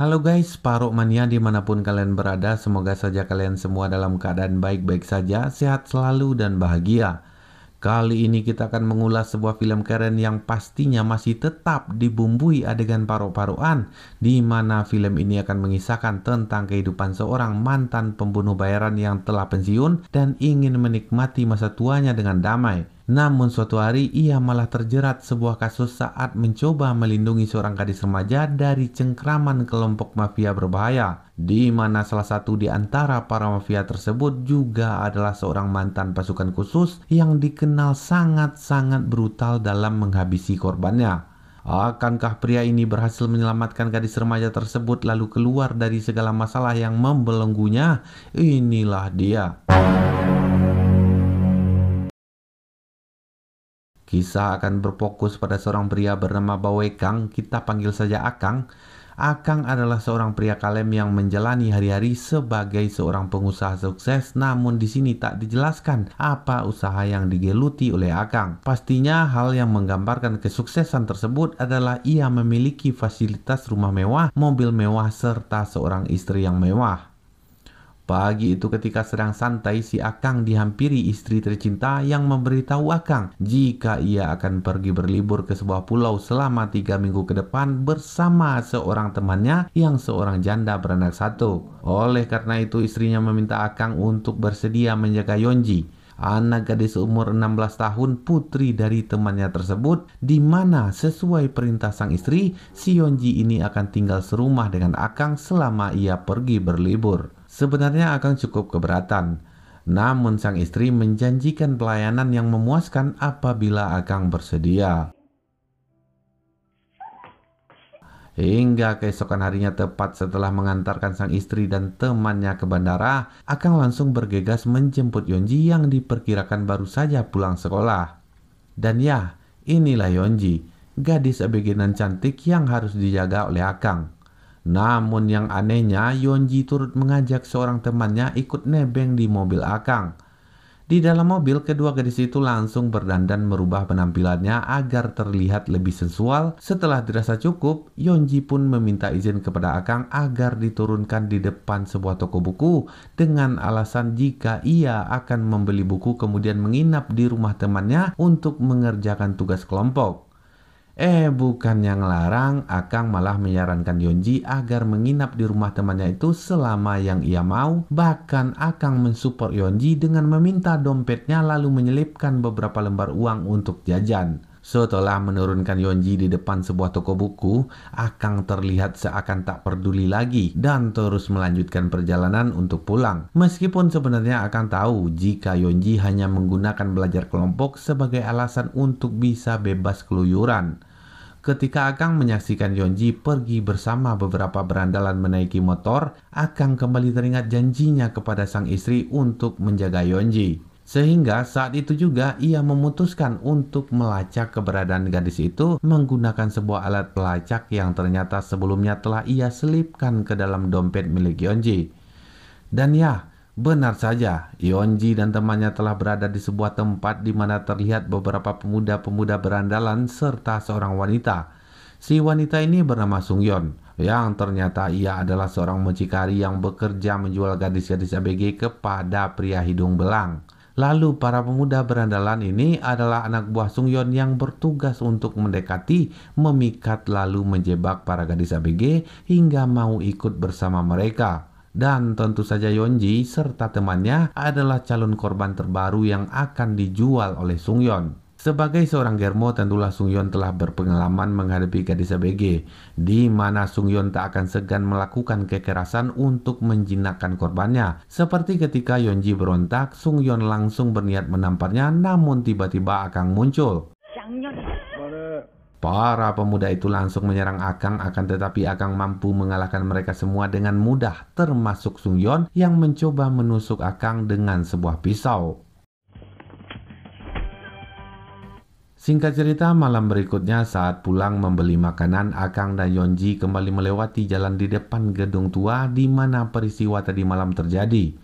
Halo guys, Parok Mania dimanapun kalian berada, semoga saja kalian semua dalam keadaan baik-baik saja, sehat selalu dan bahagia. Kali ini kita akan mengulas sebuah film keren yang pastinya masih tetap dibumbui adegan parok-parokan, di mana film ini akan mengisahkan tentang kehidupan seorang mantan pembunuh bayaran yang telah pensiun dan ingin menikmati masa tuanya dengan damai. Namun suatu hari ia malah terjerat sebuah kasus saat mencoba melindungi seorang gadis remaja dari cengkraman kelompok mafia berbahaya, di mana salah satu di antara para mafia tersebut juga adalah seorang mantan pasukan khusus yang dikenal sangat-sangat brutal dalam menghabisi korbannya. Akankah pria ini berhasil menyelamatkan gadis remaja tersebut lalu keluar dari segala masalah yang membelenggunya? Inilah dia. Kisah akan berfokus pada seorang pria bernama Bawe Kang, kita panggil saja Akang. Akang adalah seorang pria kalem yang menjalani hari-hari sebagai seorang pengusaha sukses, namun di sini tak dijelaskan apa usaha yang digeluti oleh Akang. Pastinya hal yang menggambarkan kesuksesan tersebut adalah ia memiliki fasilitas rumah mewah, mobil mewah, serta seorang istri yang mewah. Pagi itu ketika sedang santai, si Akang dihampiri istri tercinta yang memberitahu Akang jika ia akan pergi berlibur ke sebuah pulau selama 3 minggu ke depan bersama seorang temannya yang seorang janda beranak satu. Oleh karena itu istrinya meminta Akang untuk bersedia menjaga Yonji, anak gadis umur 16 tahun putri dari temannya tersebut, di mana sesuai perintah sang istri, si Yonji ini akan tinggal serumah dengan Akang selama ia pergi berlibur. Sebenarnya Akang cukup keberatan, namun sang istri menjanjikan pelayanan yang memuaskan apabila Akang bersedia. Hingga keesokan harinya tepat setelah mengantarkan sang istri dan temannya ke bandara, Akang langsung bergegas menjemput Yonji yang diperkirakan baru saja pulang sekolah. Dan ya, inilah Yonji, gadis ABG nan cantik yang harus dijaga oleh Akang. Namun yang anehnya, Yonji turut mengajak seorang temannya ikut nebeng di mobil Akang. Di dalam mobil, kedua gadis itu langsung berdandan merubah penampilannya agar terlihat lebih sensual. Setelah dirasa cukup, Yonji pun meminta izin kepada Akang agar diturunkan di depan sebuah toko buku dengan alasan jika ia akan membeli buku kemudian menginap di rumah temannya untuk mengerjakan tugas kelompok. Bukannya ngelarang, Akang malah menyarankan Yonji agar menginap di rumah temannya itu selama yang ia mau. Bahkan Akang mensupport Yonji dengan meminta dompetnya lalu menyelipkan beberapa lembar uang untuk jajan. Setelah menurunkan Yonji di depan sebuah toko buku, Akang terlihat seakan tak peduli lagi dan terus melanjutkan perjalanan untuk pulang. Meskipun sebenarnya Akang tahu jika Yonji hanya menggunakan belajar kelompok sebagai alasan untuk bisa bebas keluyuran. Ketika Akang menyaksikan Yonji pergi bersama beberapa berandalan menaiki motor, Akang kembali teringat janjinya kepada sang istri untuk menjaga Yonji. Sehingga saat itu juga ia memutuskan untuk melacak keberadaan gadis itu menggunakan sebuah alat pelacak yang ternyata sebelumnya telah ia selipkan ke dalam dompet milik Yonji. Dan ya, benar saja, Yonji dan temannya telah berada di sebuah tempat di mana terlihat beberapa pemuda-pemuda berandalan serta seorang wanita. Si wanita ini bernama Sungyeon, yang ternyata ia adalah seorang mucikari yang bekerja menjual gadis-gadis ABG kepada pria hidung belang. Lalu para pemuda berandalan ini adalah anak buah Sungyeon yang bertugas untuk mendekati, memikat lalu menjebak para gadis ABG hingga mau ikut bersama mereka. Dan tentu saja Yonji serta temannya adalah calon korban terbaru yang akan dijual oleh Sungyeon. Sebagai seorang germo, tentulah Sungyeon telah berpengalaman menghadapi gadis ABG, di mana Sungyeon tak akan segan melakukan kekerasan untuk menjinakkan korbannya. Seperti ketika Yonji berontak, Sungyeon langsung berniat menamparnya, namun tiba-tiba Akang muncul. Para pemuda itu langsung menyerang Akang, akan tetapi Akang mampu mengalahkan mereka semua dengan mudah, termasuk Sungyeon yang mencoba menusuk Akang dengan sebuah pisau. Singkat cerita, malam berikutnya saat pulang membeli makanan, Akang dan Yonji kembali melewati jalan di depan gedung tua di mana peristiwa tadi malam terjadi.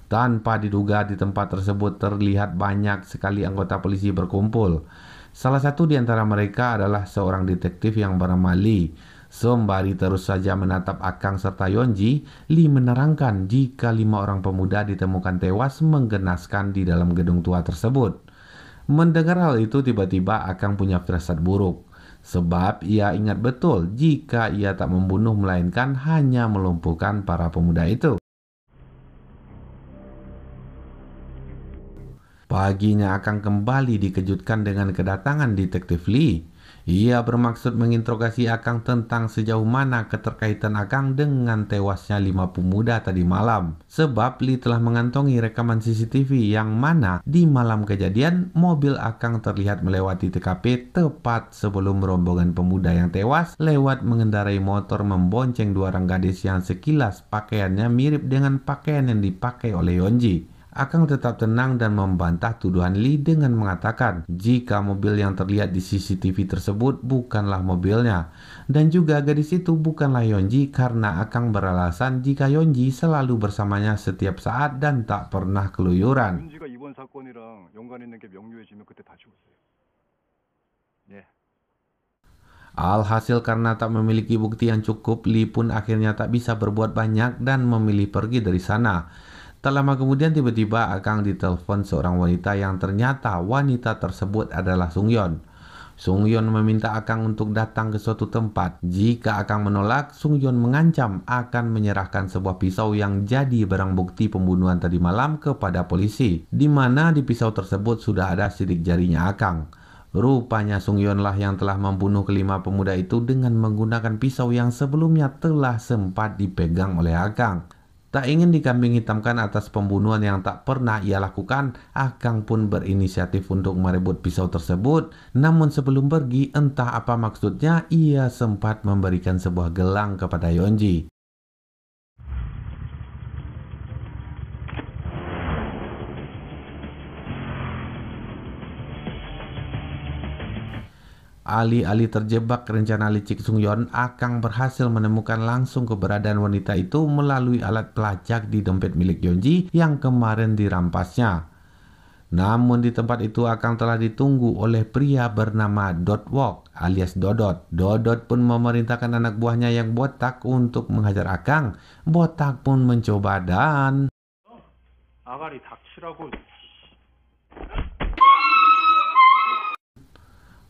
Tanpa diduga di tempat tersebut terlihat banyak sekali anggota polisi berkumpul. Salah satu di antara mereka adalah seorang detektif yang bernama Lee. Sembari terus saja menatap Akang serta Yonji, Lee menerangkan jika 5 orang pemuda ditemukan tewas menggenaskan di dalam gedung tua tersebut. Mendengar hal itu tiba-tiba Akang punya firasat buruk. Sebab ia ingat betul jika ia tak membunuh melainkan hanya melumpuhkan para pemuda itu. Paginya Akang kembali dikejutkan dengan kedatangan detektif Lee. Ia bermaksud menginterogasi Akang tentang sejauh mana keterkaitan Akang dengan tewasnya 5 pemuda tadi malam. Sebab Lee telah mengantongi rekaman CCTV yang mana di malam kejadian mobil Akang terlihat melewati TKP tepat sebelum rombongan pemuda yang tewas lewat mengendarai motor membonceng 2 orang gadis yang sekilas pakaiannya mirip dengan pakaian yang dipakai oleh Yonji. Akang tetap tenang dan membantah tuduhan Lee dengan mengatakan jika mobil yang terlihat di CCTV tersebut bukanlah mobilnya. Dan juga gadis itu bukanlah Yonji karena Akang beralasan jika Yonji selalu bersamanya setiap saat dan tak pernah keluyuran. 윤지가 이번 사건이랑 연관 있는 게 명료해지면 그때 다 죽었어요. 예. Alhasil karena tak memiliki bukti yang cukup, Lee pun akhirnya tak bisa berbuat banyak dan memilih pergi dari sana. Tak lama kemudian tiba-tiba Akang ditelepon seorang wanita yang ternyata wanita tersebut adalah Sungyeon. Sungyeon meminta Akang untuk datang ke suatu tempat. Jika Akang menolak, Sungyeon mengancam akan menyerahkan sebuah pisau yang jadi barang bukti pembunuhan tadi malam kepada polisi, di mana di pisau tersebut sudah ada sidik jarinya Akang. Rupanya Sungyeon lah yang telah membunuh kelima pemuda itu dengan menggunakan pisau yang sebelumnya telah sempat dipegang oleh Akang. Tak ingin dikambing hitamkan atas pembunuhan yang tak pernah ia lakukan, Akang pun berinisiatif untuk merebut pisau tersebut. Namun sebelum pergi, entah apa maksudnya, ia sempat memberikan sebuah gelang kepada Yonji. Alih-alih terjebak rencana licik Sungyeon, Akang berhasil menemukan langsung keberadaan wanita itu melalui alat pelacak di dompet milik Yonji yang kemarin dirampasnya. Namun di tempat itu Akang telah ditunggu oleh pria bernama Dotwok alias Dodot. Dodot pun memerintahkan anak buahnya yang botak untuk menghajar Akang. Botak pun mencoba dan... 아가리 닥치라고.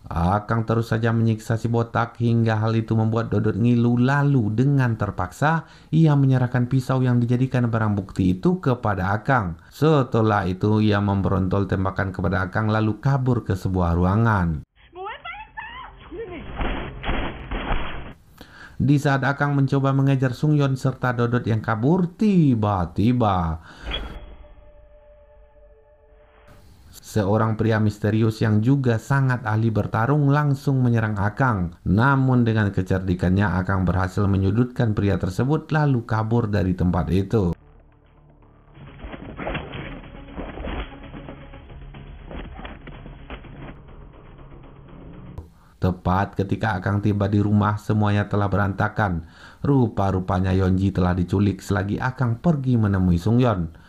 Akang terus saja menyiksa si botak hingga hal itu membuat Dodot ngilu, lalu dengan terpaksa ia menyerahkan pisau yang dijadikan barang bukti itu kepada Akang. Setelah itu ia memberontol tembakan kepada Akang lalu kabur ke sebuah ruangan. Di saat Akang mencoba mengejar Sungyeon serta Dodot yang kabur, tiba-tiba seorang pria misterius yang juga sangat ahli bertarung langsung menyerang Akang. Namun dengan kecerdikannya Akang berhasil menyudutkan pria tersebut lalu kabur dari tempat itu. Tepat ketika Akang tiba di rumah, semuanya telah berantakan. Rupa-rupanya Yonji telah diculik selagi Akang pergi menemui Sungyeon.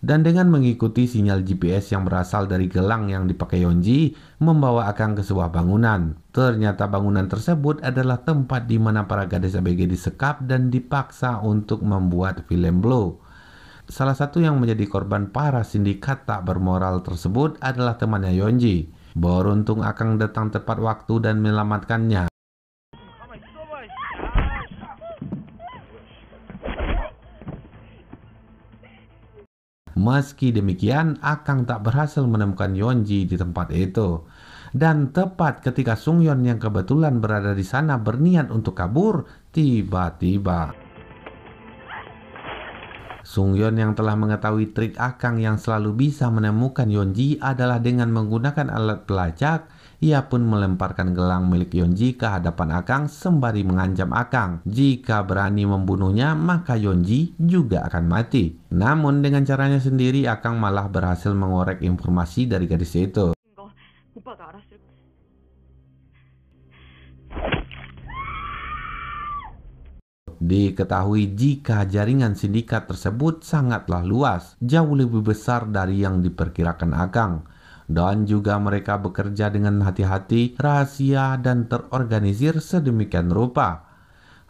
Dan dengan mengikuti sinyal GPS yang berasal dari gelang yang dipakai Yonji, membawa Akang ke sebuah bangunan. Ternyata bangunan tersebut adalah tempat di mana para gadis ABG disekap dan dipaksa untuk membuat film blow. Salah satu yang menjadi korban para sindikat tak bermoral tersebut adalah temannya Yonji. Beruntung Akang datang tepat waktu dan menyelamatkannya. Meski demikian, Akang tak berhasil menemukan Yonji di tempat itu. Dan tepat ketika Sungyeon yang kebetulan berada di sana berniat untuk kabur, tiba-tiba Sungyeon yang telah mengetahui trik Akang yang selalu bisa menemukan Yonji adalah dengan menggunakan alat pelacak. Ia pun melemparkan gelang milik Yonji ke hadapan Akang sembari mengancam Akang. Jika berani membunuhnya, maka Yonji juga akan mati. Namun dengan caranya sendiri, Akang malah berhasil mengorek informasi dari gadis itu. Diketahui jika jaringan sindikat tersebut sangatlah luas, jauh lebih besar dari yang diperkirakan Akang. Dan juga mereka bekerja dengan hati-hati, rahasia, dan terorganisir sedemikian rupa.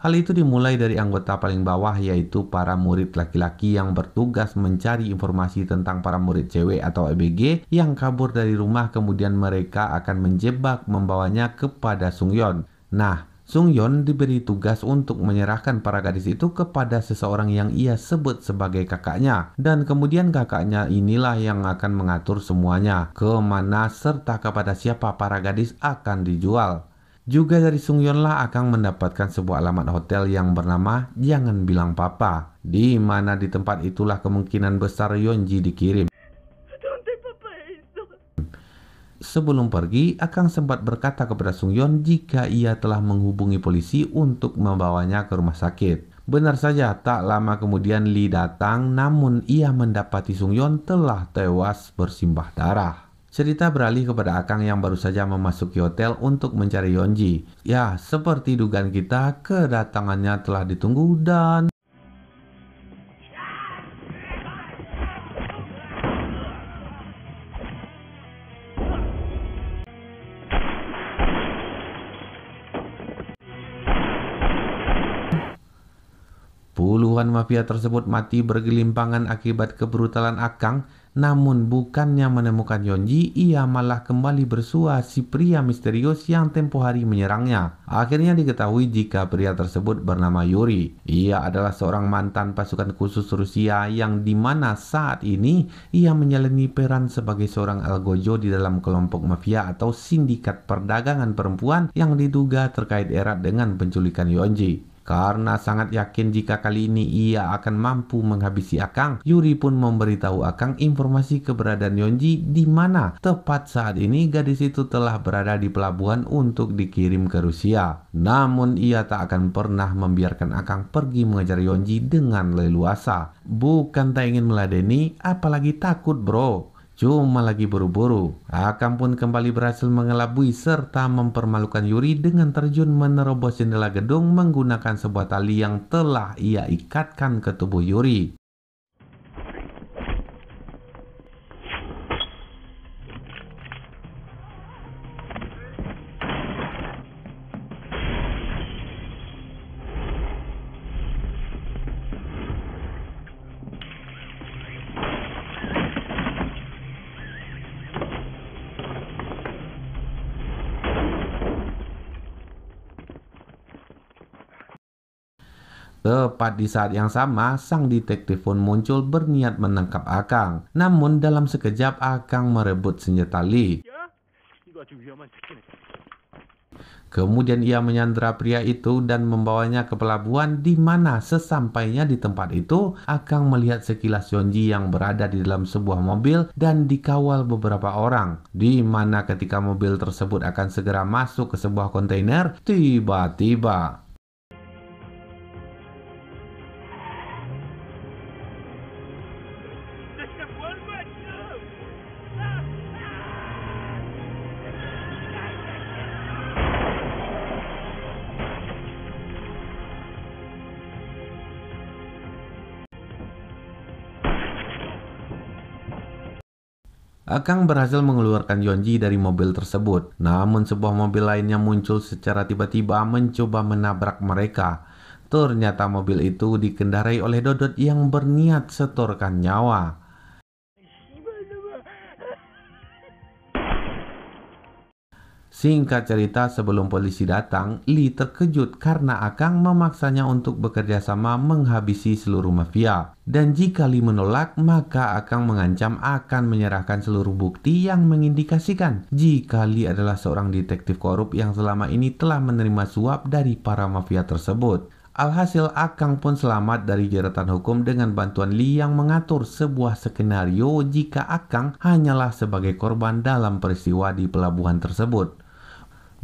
Hal itu dimulai dari anggota paling bawah, yaitu para murid laki-laki yang bertugas mencari informasi tentang para murid cewek atau ABG yang kabur dari rumah, kemudian mereka akan menjebak membawanya kepada Sungyeon. Nah, Sungyeon diberi tugas untuk menyerahkan para gadis itu kepada seseorang yang ia sebut sebagai kakaknya. Dan kemudian kakaknya inilah yang akan mengatur semuanya, kemana serta kepada siapa para gadis akan dijual. Juga dari Sungyeon lah akan mendapatkan sebuah alamat hotel yang bernama Jangan Bilang Papa, di mana di tempat itulah kemungkinan besar Yeonji dikirim. Sebelum pergi, Akang sempat berkata kepada Sungyeon jika ia telah menghubungi polisi untuk membawanya ke rumah sakit. Benar saja, tak lama kemudian Lee datang, namun ia mendapati Sungyeon telah tewas bersimbah darah. Cerita beralih kepada Akang yang baru saja memasuki hotel untuk mencari Yeonji. Ya, seperti dugaan kita, kedatangannya telah ditunggu dan puluhan mafia tersebut mati bergelimpangan akibat kebrutalan Akang. Namun bukannya menemukan Yeonji, ia malah kembali bersua si pria misterius yang tempo hari menyerangnya. Akhirnya diketahui jika pria tersebut bernama Yuri. Ia adalah seorang mantan pasukan khusus Rusia yang dimana saat ini ia menjalani peran sebagai seorang algojo di dalam kelompok mafia atau sindikat perdagangan perempuan yang diduga terkait erat dengan penculikan Yeonji. Karena sangat yakin jika kali ini ia akan mampu menghabisi Akang, Yuri pun memberitahu Akang informasi keberadaan Yeonji di mana tepat saat ini gadis itu telah berada di pelabuhan untuk dikirim ke Rusia. Namun ia tak akan pernah membiarkan Akang pergi mengejar Yeonji dengan leluasa. Bukan tak ingin meladeni, apalagi takut bro. Cuma lagi buru-buru. Akang pun kembali berhasil mengelabui serta mempermalukan Yuri dengan terjun menerobos jendela gedung menggunakan sebuah tali yang telah ia ikatkan ke tubuh Yuri. Tepat di saat yang sama, sang detektif pun muncul berniat menangkap Akang. Namun dalam sekejap Akang merebut senjata Lee. Kemudian ia menyandera pria itu dan membawanya ke pelabuhan, di mana sesampainya di tempat itu, Akang melihat sekilas Yeonji yang berada di dalam sebuah mobil dan dikawal beberapa orang. Di mana ketika mobil tersebut akan segera masuk ke sebuah kontainer, tiba-tiba Akang berhasil mengeluarkan Yeonji dari mobil tersebut. Namun sebuah mobil lainnya muncul secara tiba-tiba mencoba menabrak mereka. Ternyata mobil itu dikendarai oleh Dodot yang berniat setorkan nyawa. Singkat cerita, sebelum polisi datang, Lee terkejut karena Akang memaksanya untuk bekerja sama menghabisi seluruh mafia. Dan jika Lee menolak, maka Akang mengancam akan menyerahkan seluruh bukti yang mengindikasikan jika Lee adalah seorang detektif korup yang selama ini telah menerima suap dari para mafia tersebut. Alhasil Akang pun selamat dari jeratan hukum dengan bantuan Lee yang mengatur sebuah skenario jika Akang hanyalah sebagai korban dalam peristiwa di pelabuhan tersebut.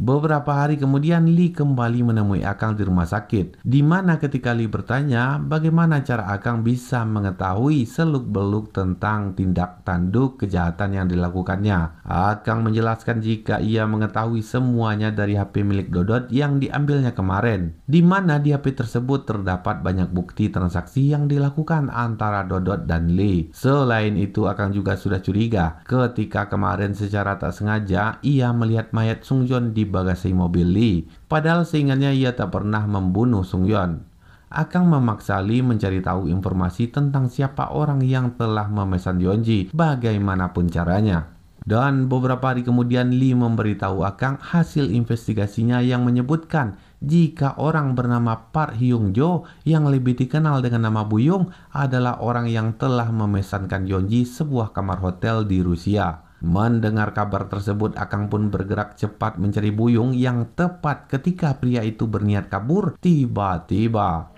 Beberapa hari kemudian Lee kembali menemui Akang di rumah sakit, di mana ketika Lee bertanya bagaimana cara Akang bisa mengetahui seluk-beluk tentang tindak tanduk kejahatan yang dilakukannya. Akang menjelaskan jika ia mengetahui semuanya dari HP milik Dodot yang diambilnya kemarin, di mana di HP tersebut terdapat banyak bukti transaksi yang dilakukan antara Dodot dan Lee. Selain itu, Akang juga sudah curiga ketika kemarin secara tak sengaja ia melihat mayat Sungyeon di bagasi mobil Lee. Padahal seingatnya ia tak pernah membunuh Sung Yeon. Akang memaksa Lee mencari tahu informasi tentang siapa orang yang telah memesan Yeonji bagaimanapun caranya. Dan beberapa hari kemudian Lee memberitahu Akang hasil investigasinya yang menyebutkan jika orang bernama Park Hyung Jo yang lebih dikenal dengan nama Buyung adalah orang yang telah memesankan Yeonji sebuah kamar hotel di Rusia. Mendengar kabar tersebut, Akang pun bergerak cepat mencari Buyung yang tepat ketika pria itu berniat kabur. Tiba-tiba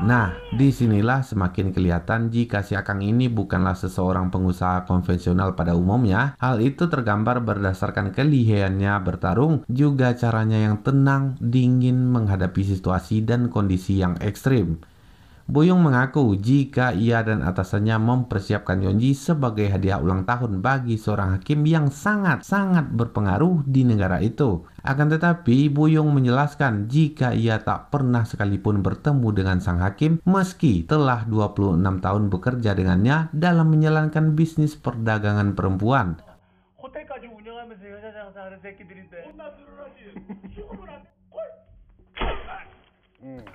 Nah, disinilah semakin kelihatan jika si Akang ini bukanlah seseorang pengusaha konvensional pada umumnya. Hal itu tergambar berdasarkan kelihayannya bertarung, juga caranya yang tenang, dingin menghadapi situasi dan kondisi yang ekstrim. Buyung mengaku jika ia dan atasannya mempersiapkan Yeonji sebagai hadiah ulang tahun bagi seorang hakim yang sangat-sangat berpengaruh di negara itu. Akan tetapi, Buyung menjelaskan jika ia tak pernah sekalipun bertemu dengan sang hakim meski telah 26 tahun bekerja dengannya dalam menjalankan bisnis perdagangan perempuan. 호텔까지 운영하면서 여자 장사하는 새끼들인데 혼나 들으라지 시험을 안 해.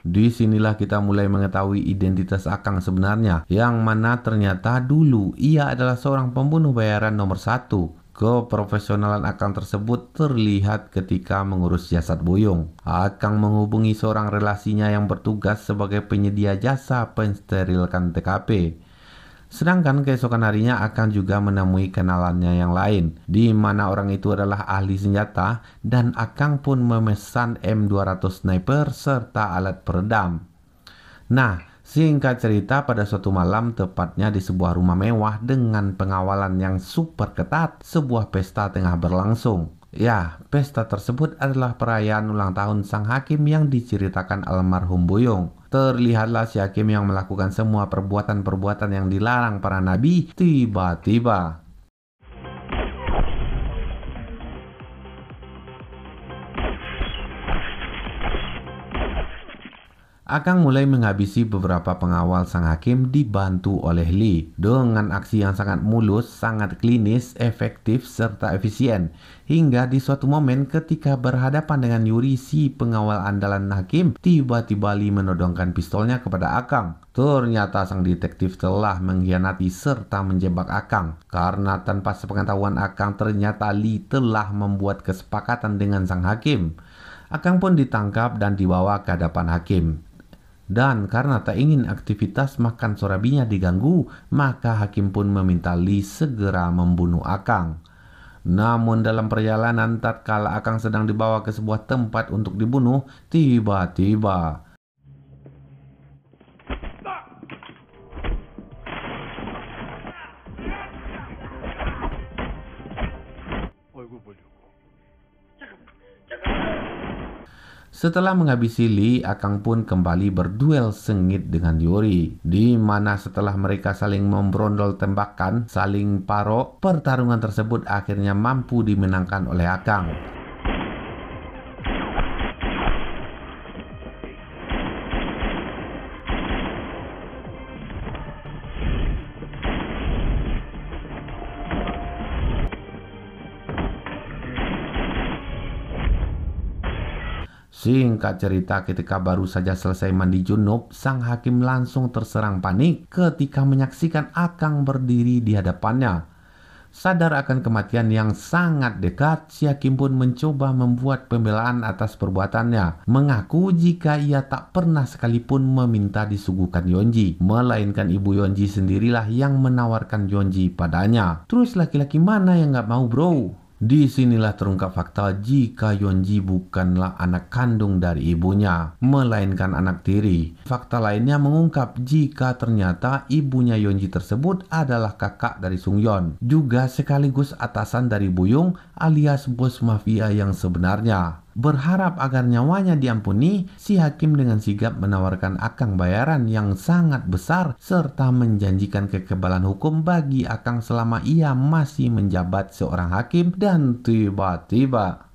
Disinilah kita mulai mengetahui identitas Akang sebenarnya, yang mana ternyata dulu ia adalah seorang pembunuh bayaran nomor 1. Keprofesionalan Akang tersebut terlihat ketika mengurus jasad Buyung. Akang menghubungi seorang relasinya yang bertugas sebagai penyedia jasa pensterilkan TKP. Sedangkan keesokan harinya Akang juga menemui kenalannya yang lain, di mana orang itu adalah ahli senjata dan Akang pun memesan M200 sniper serta alat peredam. Nah, singkat cerita pada suatu malam tepatnya di sebuah rumah mewah dengan pengawalan yang super ketat, sebuah pesta tengah berlangsung. Ya, pesta tersebut adalah perayaan ulang tahun sang hakim yang diceritakan almarhum Buyung. Terlihatlah si hakim yang melakukan semua perbuatan-perbuatan yang dilarang para nabi. Tiba-tiba Akang mulai menghabisi beberapa pengawal sang hakim dibantu oleh Lee. Dengan aksi yang sangat mulus, sangat klinis, efektif, serta efisien. Hingga di suatu momen ketika berhadapan dengan Yuri, si pengawal andalan hakim, tiba-tiba Lee menodongkan pistolnya kepada Akang. Ternyata sang detektif telah mengkhianati serta menjebak Akang. Karena tanpa sepengetahuan Akang, ternyata Lee telah membuat kesepakatan dengan sang hakim. Akang pun ditangkap dan dibawa ke hadapan hakim. Dan karena tak ingin aktivitas makan sorabinya diganggu, maka hakim pun meminta Lee segera membunuh Akang. Namun dalam perjalanan tatkala Akang sedang dibawa ke sebuah tempat untuk dibunuh, tiba-tiba setelah menghabisi Lee, Akang pun kembali berduel sengit dengan Yuri, di mana setelah mereka saling membrondol tembakan, saling parok, pertarungan tersebut akhirnya mampu dimenangkan oleh Akang. Singkat cerita, ketika baru saja selesai mandi junub, sang hakim langsung terserang panik ketika menyaksikan Akang berdiri di hadapannya. Sadar akan kematian yang sangat dekat, si hakim pun mencoba membuat pembelaan atas perbuatannya, mengaku jika ia tak pernah sekalipun meminta disuguhkan Yeonji, melainkan ibu Yeonji sendirilah yang menawarkan Yeonji padanya. Terus laki-laki mana yang gak mau, bro? Disinilah terungkap fakta jika Yeonji bukanlah anak kandung dari ibunya, melainkan anak tiri. Fakta lainnya mengungkap jika ternyata ibunya Yeonji tersebut adalah kakak dari Sung Yeon, juga sekaligus atasan dari Buyung alias bos mafia yang sebenarnya. Berharap agar nyawanya diampuni, si hakim dengan sigap menawarkan Akang bayaran yang sangat besar serta menjanjikan kekebalan hukum bagi Akang selama ia masih menjabat seorang hakim. Dan tiba-tiba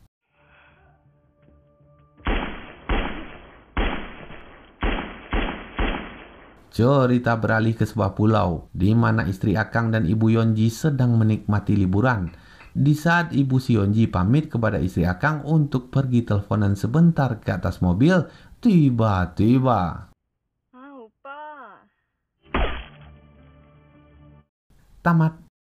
Cerita beralih ke sebuah pulau di mana istri Akang dan ibu Yonji sedang menikmati liburan. Di saat ibu si Yonji pamit kepada istri Akang untuk pergi teleponan sebentar ke atas mobil, tiba-tiba 아, 오빠. tamat.